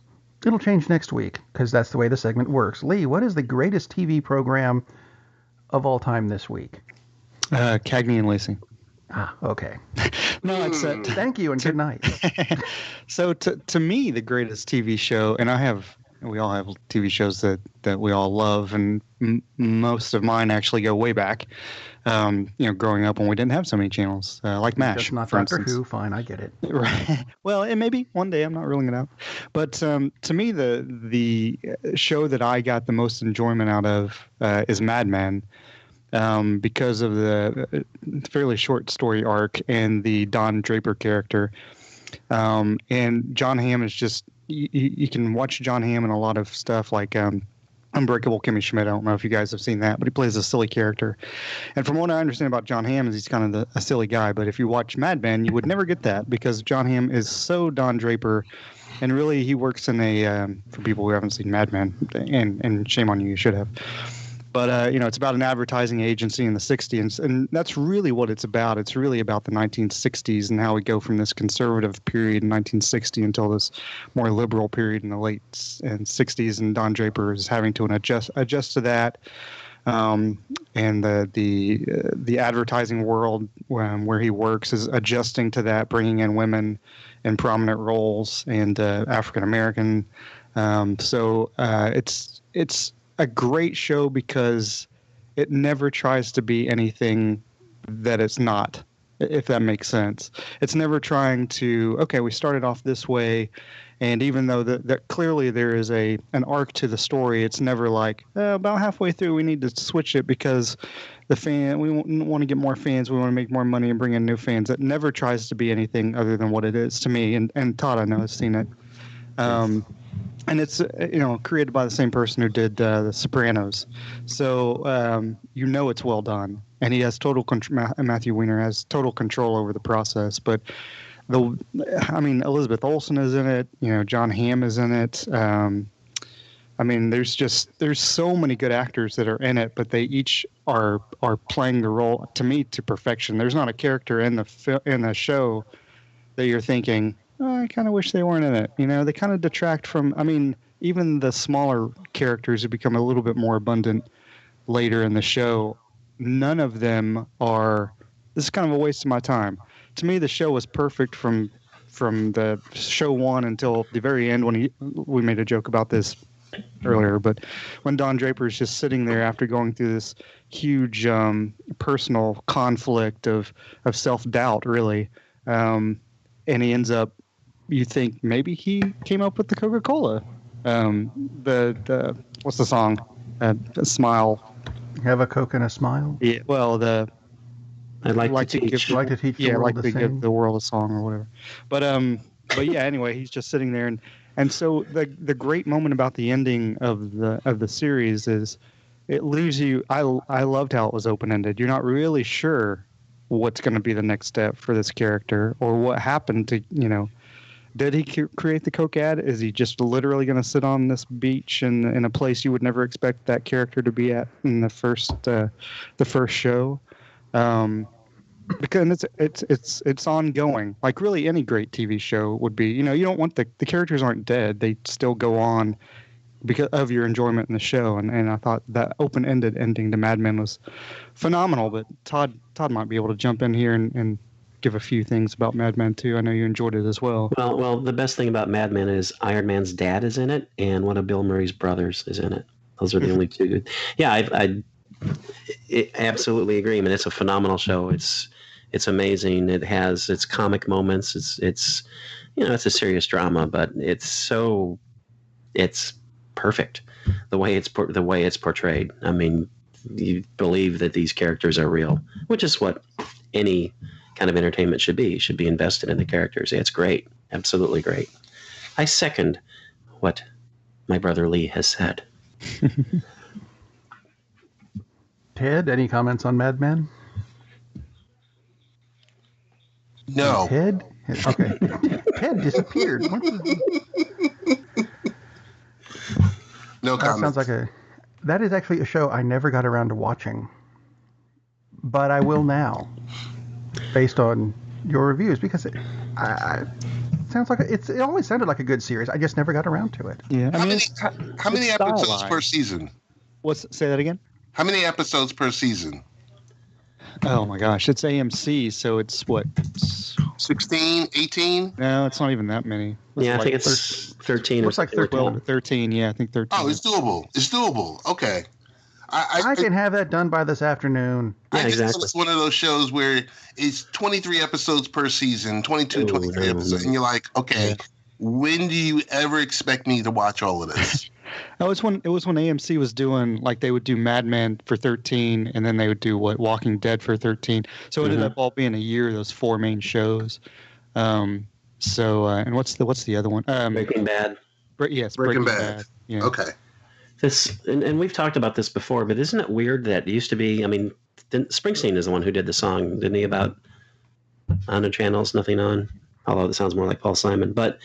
It'll change next week, because that's the way the segment works. Lee, what is the greatest TV program of all time this week? Cagney and Lacey. Ah, okay. No, it's Thank you and good night. So to me, the greatest TV show, and I have we all have TV shows that we all love, and most of mine actually go way back. Growing up when we didn't have so many channels, like MASH, Just not for Doctor instance. Who. Fine, I get it. Right. Well, and maybe one day, I'm not ruling it out. But to me, the show that I got the most enjoyment out of is Mad Men, because of the fairly short story arc and the Don Draper character. And John Hamm is just, you can watch John Hamm in a lot of stuff like Unbreakable Kimmy Schmidt. I don't know if you guys have seen that, but he plays a silly character. And from what I understand about John Hamm is he's kind of a silly guy. But if you watch Mad Men, you would never get that because John Hamm is so Don Draper. And really, he works in for people who haven't seen Mad Men, and shame on you, you should have. But, it's about an advertising agency in the 60s, and that's really what it's about. It's really about the 1960s and how we go from this conservative period in 1960 until this more liberal period in the late 60s, and Don Draper is having to adjust to that. And the advertising world where he works is adjusting to that, bringing in women in prominent roles and African American. So it's a great show because it never tries to be anything that it's not, if that makes sense. It's never trying to, okay, we started off this way, and even though that clearly there is an arc to the story, it's never like, about halfway through we need to switch it because we want to get more fans, we want to make more money and bring in new fans. It never tries to be anything other than what it is to me, and Todd, I know, has seen it. And it's created by the same person who did The Sopranos, so it's well done, and he has total control. Matthew Weiner has total control over the process. But Elizabeth Olsen is in it. John Hamm is in it. There's so many good actors that are in it, but they each are playing the role to me to perfection. There's not a character in the show that you're thinking, I kind of wish they weren't in it. They kind of detract from, even the smaller characters who become a little bit more abundant later in the show. None of them are, this is kind of a waste of my time. To me, the show was perfect from the show one until the very end when we made a joke about this earlier, but when Don Draper is just sitting there after going through this huge personal conflict of self-doubt, really, and he ends up, you think maybe he came up with the Coca-Cola. The what's the song? Smile. Have a Coke and a smile. Yeah. Well, I'd like to teach. Like to teach. Yeah, like to give the world a song or whatever. But yeah. Anyway, he's just sitting there, and so the great moment about the ending of the series is it leaves you. I loved how it was open ended. You're not really sure what's going to be the next step for this character or what happened to Did he create the Coke ad? Is he just literally going to sit on this beach in a place you would never expect that character to be at in the first show? Because it's ongoing. Like really any great TV show would be. You don't want the characters aren't dead. They still go on because of your enjoyment in the show. And I thought that open-ended ending to Mad Men was phenomenal. But Todd might be able to jump in here and give a few things about Mad Men too. I know you enjoyed it as well. Well, the best thing about Mad Men is Iron Man's dad is in it, and one of Bill Murray's brothers is in it. Those are the only two. Yeah, I absolutely agree. I mean, it's a phenomenal show. It's amazing. It has its comic moments. It's a serious drama, but it's perfect the way it's portrayed. I mean, you believe that these characters are real, which is what any kind of entertainment should be. You should be invested in the characters. It's great. Absolutely great. I second what my brother Lee has said. Ted, any comments on Mad Men? No. Ted? Okay. Ted disappeared. No comment. That is actually a show I never got around to watching, but I will now, based on your reviews, because it sounds like it always sounded like a good series. I just never got around to it. Yeah. How many episodes per season? Say that again? How many episodes per season? Oh my gosh, it's AMC, so it's what, 16, 18? No, it's not even that many. Yeah, I think it's 13 or Looks like something. 12, 13. Yeah, I think 13. Oh, it's doable. It's doable. Okay. I can have that done by this afternoon. Yeah, exactly. It's one of those shows where it's 23 episodes per season, 23 episodes, and you're like, okay, when do you ever expect me to watch all of this? It was when AMC was doing, like, they would do Mad Men for 13, and then they would do Walking Dead for 13. So it ended up all being a year. Those 4 main shows. And what's the other one? Breaking Bad. Yes, Breaking Bad. Yeah. Okay. And we've talked about this before, but isn't it weird that it used to be? I mean, Springsteen is the one who did the song, didn't he? About on the channels, nothing on. Although it sounds more like Paul Simon, but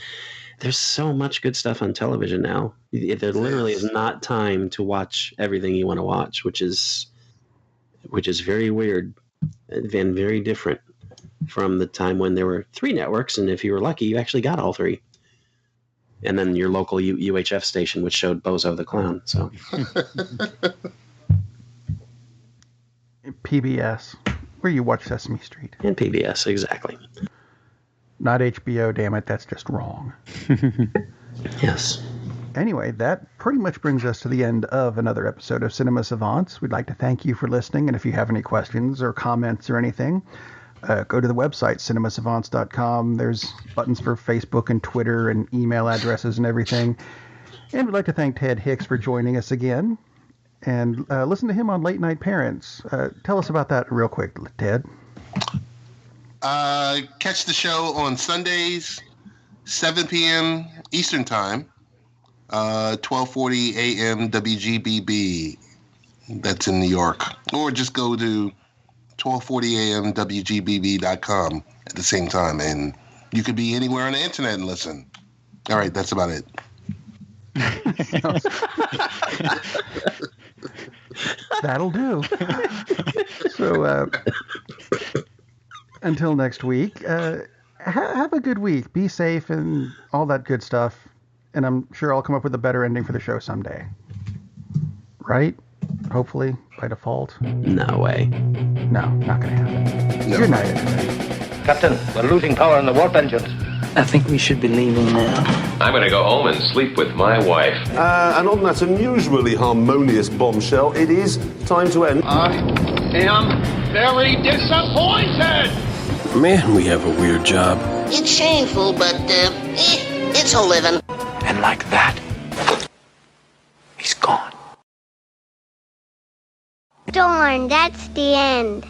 there's so much good stuff on television now. There literally is not time to watch everything you want to watch, which is very weird and very different from the time when there were 3 networks, and if you were lucky, you actually got all 3. And then your local UHF station, which showed Bozo the Clown. So PBS, where you watch Sesame Street. and PBS, exactly. Not HBO, damn it, that's just wrong. Yes. Anyway, that pretty much brings us to the end of another episode of Cinema Savants. We'd like to thank you for listening, and if you have any questions or comments or anything, go to the website, cinemasavants.com. There's buttons for Facebook and Twitter and email addresses and everything. And we'd like to thank Ted Hicks for joining us again. And listen to him on Late Night Parents. Tell us about that real quick, Ted. Catch the show on Sundays, 7 p.m. Eastern Time, 12:40 a.m. WGBB. That's in New York. Or just go to 12:40 a.m. WGBB.com at the same time, and you could be anywhere on the internet and listen. All right, that's about it. That'll do. So, until next week, have a good week. Be safe and all that good stuff. And I'm sure I'll come up with a better ending for the show someday. Right? Hopefully, by default. No way. No, not going to happen. No. Good night, everybody. Captain, we're losing power in the warp engines. I think we should be leaving now. I'm going to go home and sleep with my wife. And on that unusually harmonious bombshell, it is time to end. I am very disappointed! Man, we have a weird job. It's shameful, but it's a living. And like that, he's gone. Darn, that's the end.